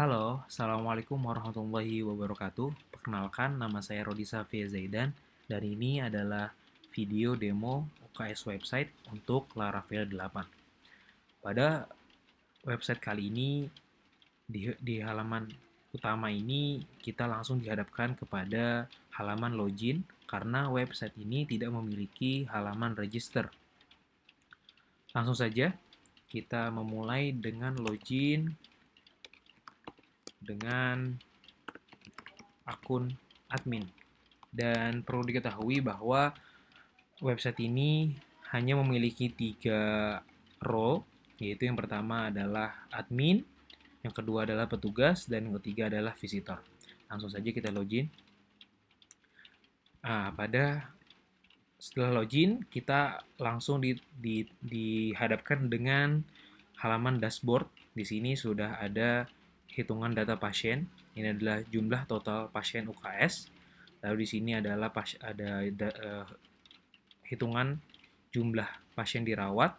Halo, Assalamualaikum warahmatullahi wabarakatuh. Perkenalkan, nama saya Rodi Safia Zaidan, dan ini adalah video demo UKS website untuk Laravel 8. Pada website kali ini, di halaman utama ini, kita langsung dihadapkan kepada halaman login, karena website ini tidak memiliki halaman register. Langsung saja, kita memulai dengan login dengan akun admin. Dan perlu diketahui bahwa website ini hanya memiliki 3 role, yaitu yang pertama adalah admin, yang kedua adalah petugas, dan yang ketiga adalah visitor. Langsung saja kita login. Setelah login, kita langsung dihadapkan dengan halaman dashboard. Di sini sudah ada hitungan data pasien. Ini adalah jumlah total pasien UKS. Lalu di sini adalah hitungan jumlah pasien dirawat,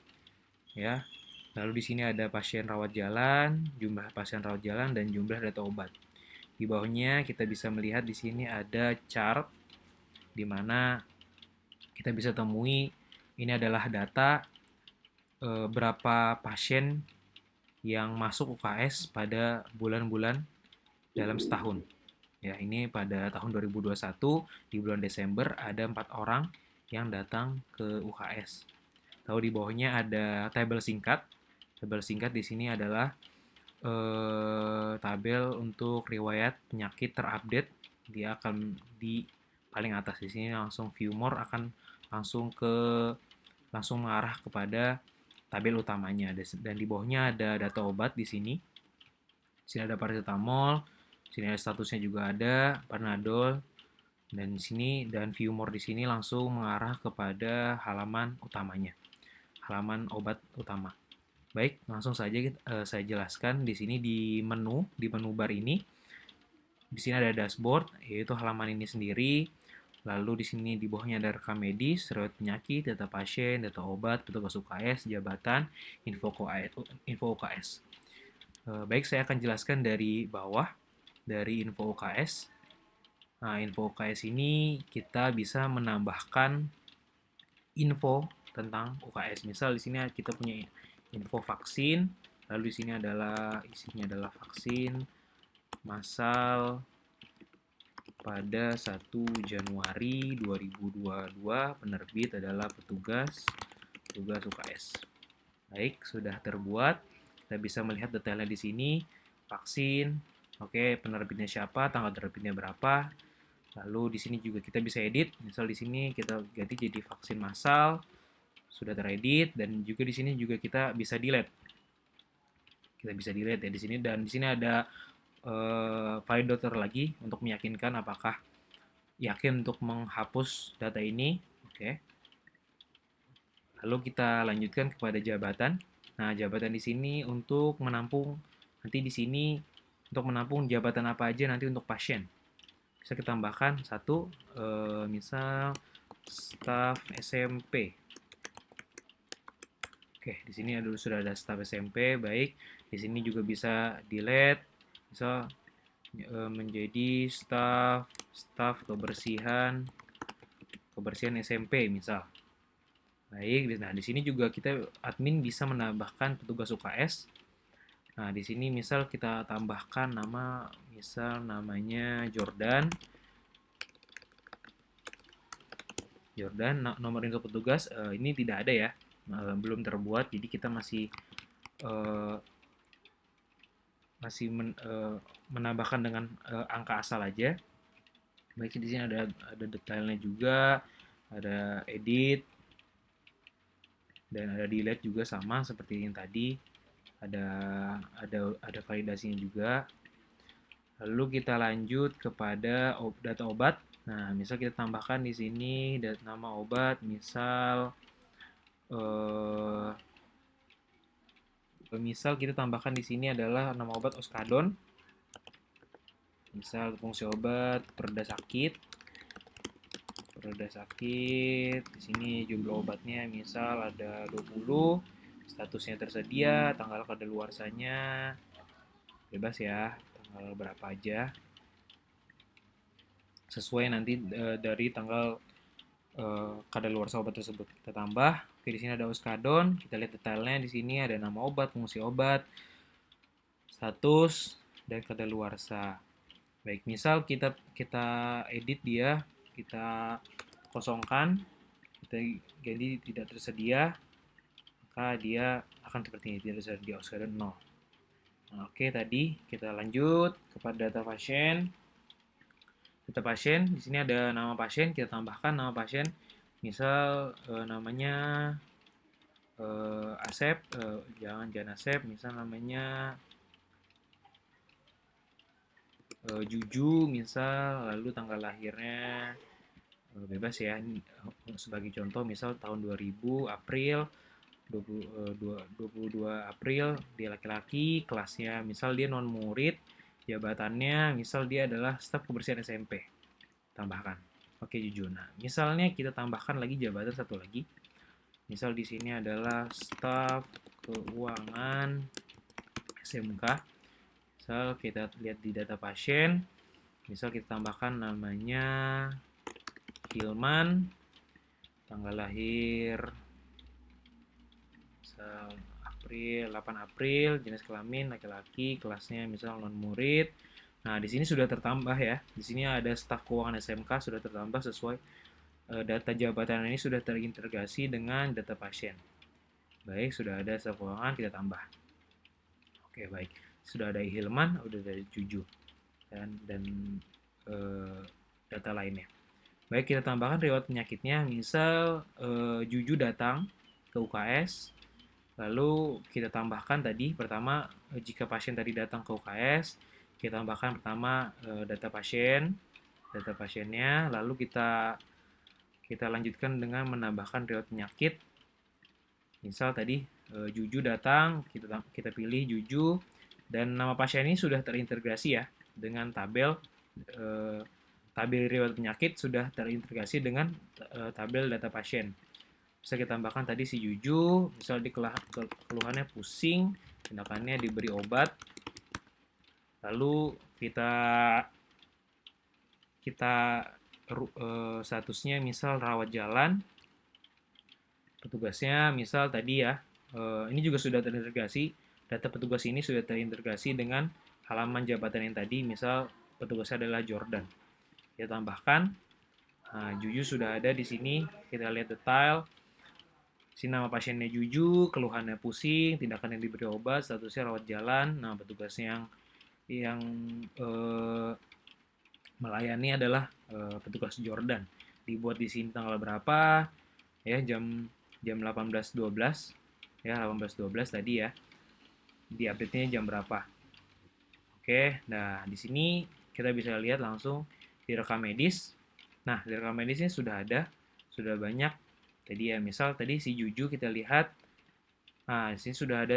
ya. Lalu di sini ada pasien rawat jalan, jumlah pasien rawat jalan, dan jumlah data obat. Di bawahnya kita bisa melihat di sini ada chart, di mana kita bisa temui ini adalah data berapa pasien yang masuk UKS pada bulan-bulan dalam setahun. Ya, ini pada tahun 2021 di bulan Desember ada 4 orang yang datang ke UKS. Lalu di bawahnya ada tabel singkat. Tabel singkat di sini adalah tabel untuk riwayat penyakit terupdate. Dia akan di paling atas. Di sini langsung view more akan langsung mengarah kepada tabel utamanya. Dan di bawahnya ada data obat di sini. Di sini ada paracetamol, di sini ada statusnya juga ada, Panadol, dan di sini dan view more di sini langsung mengarah kepada halaman utamanya, halaman obat utama. Baik, langsung saja saya jelaskan di sini di menu bar ini. Di sini ada dashboard, yaitu halaman ini sendiri. Lalu di sini di bawahnya ada rekam medis, riwayat penyakit, data pasien, data obat, petugas UKS, jabatan, info UKS. Baik, saya akan jelaskan dari bawah, dari info UKS. Nah, info UKS ini kita bisa menambahkan info tentang UKS. Misal di sini kita punya info vaksin, lalu di sini isinya adalah vaksin massal pada 1 Januari 2022, penerbit adalah petugas UKS. Baik, sudah terbuat. Kita bisa melihat detailnya di sini. Vaksin, oke, penerbitnya siapa, tanggal terbitnya berapa. Lalu di sini juga kita bisa edit. Misal di sini kita ganti jadi vaksin massal, sudah teredit, dan juga di sini juga kita bisa delete. Kita bisa delete ya di sini, dan di sini ada validator lagi untuk meyakinkan apakah yakin untuk menghapus data ini. Oke. Lalu kita lanjutkan kepada jabatan. Nah, jabatan di sini untuk menampung nanti di sini untuk menampung jabatan apa aja nanti untuk pasien. Bisa kita tambahkan satu, misal staf SMP. Oke, di sini sudah ada staf SMP, baik. Di sini juga bisa delete, misal menjadi staf kebersihan SMP misal. Baik, nah di sini juga kita admin bisa menambahkan petugas UKS. Nah, di sini misal kita tambahkan nama, misal namanya Jordan. Nomor info petugas ini tidak ada ya, belum terbuat, jadi kita masih menambahkan dengan angka asal aja. Baik, di sini ada detailnya juga, ada edit, dan ada delete juga sama seperti yang tadi. Ada validasinya juga. Lalu kita lanjut kepada data obat. Nah, misal kita tambahkan di sini nama obat, misal kita tambahkan di sini adalah nama obat Oskadon. Misal fungsi obat pereda sakit. Di sini jumlah obatnya misal ada 20, statusnya tersedia, tanggal kadaluarsanya bebas ya, tanggal berapa aja, sesuai nanti dari tanggal kadaluarsa obat tersebut. Kita tambah. Oke, di sini ada Oskadon. Kita lihat detailnya di sini ada nama obat, fungsi obat, status, dan kadaluarsa. Baik, misal kita kita edit dia, kita kosongkan, kita ganti tidak tersedia, maka dia akan seperti ini, tidak tersedia Oskadon 0. Nah, oke, tadi kita lanjut kepada data pasien. Data pasien, di sini ada nama pasien, kita tambahkan nama pasien. Misal namanya Asep, jangan Asep, misal namanya Juju, misal, lalu tanggal lahirnya bebas ya. Sebagai contoh, misal tahun 2000 April 22 April, dia laki-laki, kelasnya misal dia non murid, jabatannya misal dia adalah staf kebersihan SMP. Tambahkan. Oke, Juju. Nah, misalnya kita tambahkan lagi jabatan satu lagi. Misal di sini adalah staf keuangan SMK. Misal kita lihat di data pasien, misal kita tambahkan namanya Hilman, tanggal lahir misal April, 8 April, jenis kelamin laki-laki, kelasnya misal non murid. Nah, di sini sudah tertambah ya. Di sini ada staf keuangan SMK sudah tertambah sesuai data jabatan ini sudah terintegrasi dengan data pasien. Baik, sudah ada staf keuangan, kita tambah. Oke, baik. Sudah ada Hilman, sudah ada Juju dan data lainnya. Baik, kita tambahkan riwayat penyakitnya. Misal Juju datang ke UKS, lalu kita tambahkan tadi pertama jika pasien tadi datang ke UKS, kita tambahkan pertama data pasiennya, lalu kita lanjutkan dengan menambahkan riwayat penyakit. Misal tadi Juju datang, kita pilih Juju, dan nama pasien ini sudah terintegrasi ya dengan tabel riwayat penyakit sudah terintegrasi dengan tabel data pasien. Bisa kita tambahkan tadi si Juju, misal di keluhannya pusing, tindakannya diberi obat, lalu kita statusnya misal rawat jalan, petugasnya misal tadi ya, ini juga sudah terintegrasi, data petugas ini sudah terintegrasi dengan halaman jabatan yang tadi, misal petugasnya adalah Jordan. Kita tambahkan, nah, Juju sudah ada di sini, kita lihat detail, sini nama pasiennya Juju, keluhannya pusing, tindakan yang diberi obat, statusnya rawat jalan, nah petugasnya yang melayani adalah petugas Jordan. Dibuat di sini tanggal berapa, ya jam 18.12 ya 18.12 tadi ya, di update-nya jam berapa. Oke, nah di sini kita bisa lihat langsung di rekam medis. Nah, di rekam medis ini sudah sudah banyak tadi ya, misal tadi si Juju kita lihat, nah di sini sudah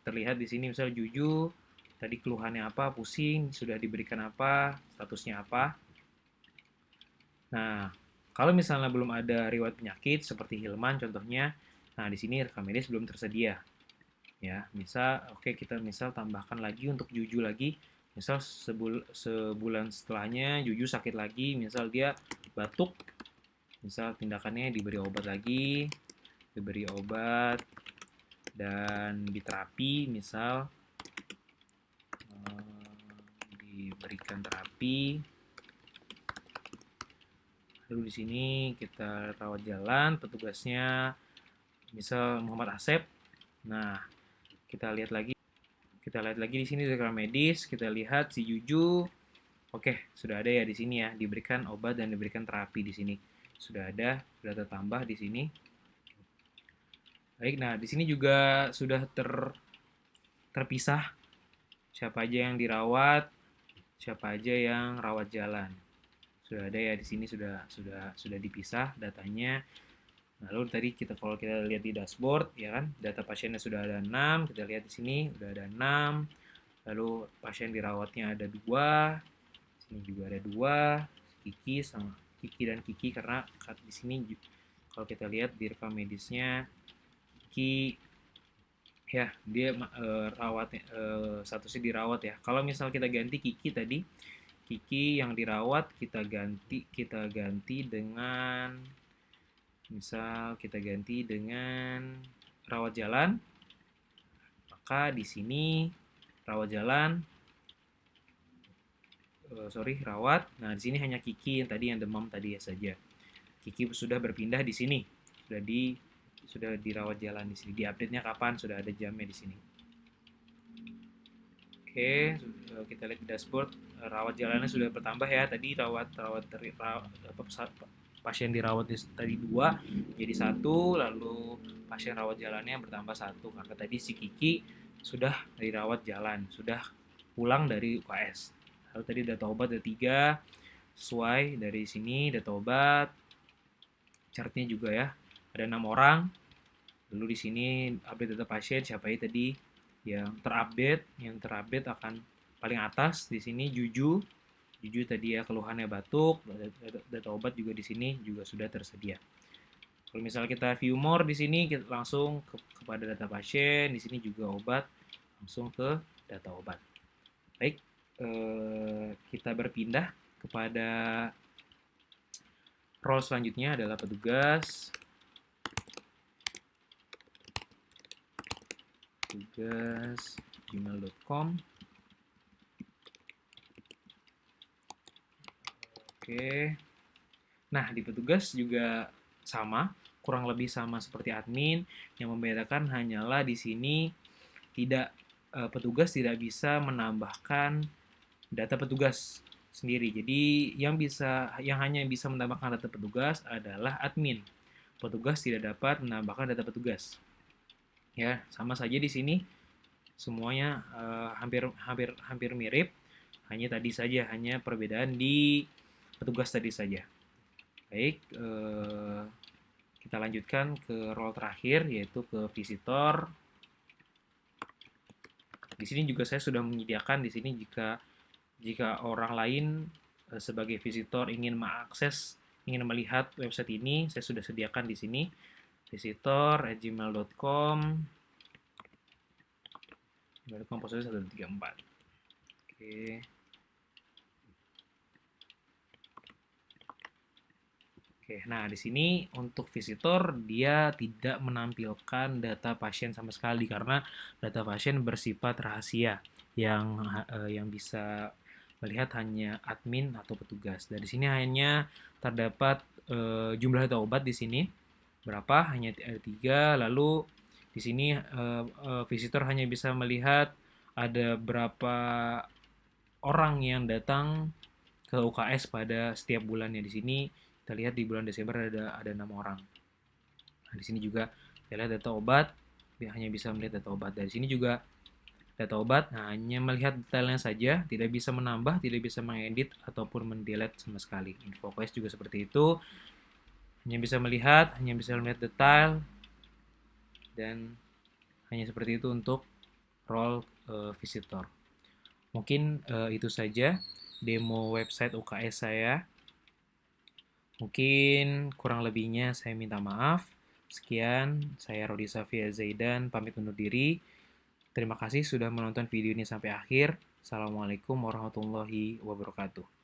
terlihat di sini misal Juju tadi keluhannya apa, pusing, sudah diberikan apa, statusnya apa. Nah, kalau misalnya belum ada riwayat penyakit seperti Hilman contohnya, nah di sini rekam medis belum tersedia. Ya, misal kita misal tambahkan lagi untuk Juju lagi. Misal sebulan setelahnya Juju sakit lagi, misal dia batuk. Misal tindakannya diberi obat lagi, dan diterapi, misal diberikan terapi. Lalu di sini kita rawat jalan, petugasnya misal Muhammad Asep. Nah, kita lihat lagi di sini di rekam medis, kita lihat si Juju. Oke, sudah ada ya di sini ya, diberikan obat dan diberikan terapi di sini. Sudah tertambah di sini. Baik, nah di sini juga sudah terpisah siapa aja yang dirawat, siapa aja yang rawat jalan. Sudah ada ya di sini sudah dipisah datanya. Lalu tadi kalau kita lihat di dashboard ya kan, data pasiennya sudah ada 6, kita lihat di sini sudah ada 6. Lalu pasien dirawatnya ada 2. Sini juga ada 2, Kiki dan Kiki, karena di sini kalau kita lihat di rekam medisnya Kiki Ya, dia rawatnya statusnya dirawat ya. Kalau misal kita ganti Kiki tadi, Kiki yang dirawat kita ganti dengan misal kita ganti dengan rawat jalan, maka di sini rawat jalan rawat. Nah, di sini hanya Kiki yang tadi yang demam tadi ya saja. Kiki sudah berpindah di sini. Sudah dirawat jalan di sini. Di update-nya kapan? Sudah ada jamnya di sini. Oke, kita lihat di dashboard rawat jalannya sudah bertambah ya. Tadi pasien dirawat tadi 2 jadi 1, lalu pasien rawat jalannya bertambah 1 karena tadi si Kiki sudah dirawat jalan, sudah pulang dari UKS. Lalu tadi data obat ada 3 sesuai dari sini data obat, chartnya juga ya. Ada 6 orang. Lalu di sini update data pasien siapa ya tadi yang terupdate akan paling atas di sini Juju tadi ya keluhannya batuk, data obat juga di sini juga sudah tersedia. Kalau misalnya kita view more di sini kita langsung kepada data pasien, di sini juga obat langsung ke data obat. Baik, kita berpindah kepada role selanjutnya adalah petugas. Gmail.com. Oke. Nah, di petugas juga sama, kurang lebih sama seperti admin. Yang membedakan hanyalah di sini petugas tidak bisa menambahkan data petugas sendiri. Jadi yang hanya bisa menambahkan data petugas adalah admin. Petugas tidak dapat menambahkan data petugas. Ya, sama saja di sini semuanya hampir mirip. Hanya perbedaan di petugas tadi saja. Baik, kita lanjutkan ke role terakhir yaitu ke visitor. Di sini juga saya sudah menyediakan di sini jika orang lain sebagai visitor ingin melihat website ini, saya sudah sediakan di sini visitor@gmail.com. gmail.com password 134. Oke. Oke, nah di sini untuk visitor dia tidak menampilkan data pasien sama sekali karena data pasien bersifat rahasia yang bisa melihat hanya admin atau petugas. Dari sini hanya terdapat jumlah data obat di sini berapa hanya ada 3. Lalu di sini visitor hanya bisa melihat ada berapa orang yang datang ke UKS pada setiap bulannya. Di sini kita lihat di bulan Desember ada 6 orang. Nah, di sini juga kita lihat data obat, hanya bisa melihat data obat. Dari sini juga data obat, nah, hanya melihat detailnya saja, tidak bisa menambah, tidak bisa mengedit ataupun mendelete sama sekali. InfoQuest juga seperti itu, hanya bisa melihat detail, dan hanya seperti itu untuk role visitor. Mungkin itu saja demo website UKS saya. Mungkin kurang lebihnya saya minta maaf. Sekian, saya Rodi Safia Zaidan, pamit undur diri. Terima kasih sudah menonton video ini sampai akhir. Assalamualaikum warahmatullahi wabarakatuh.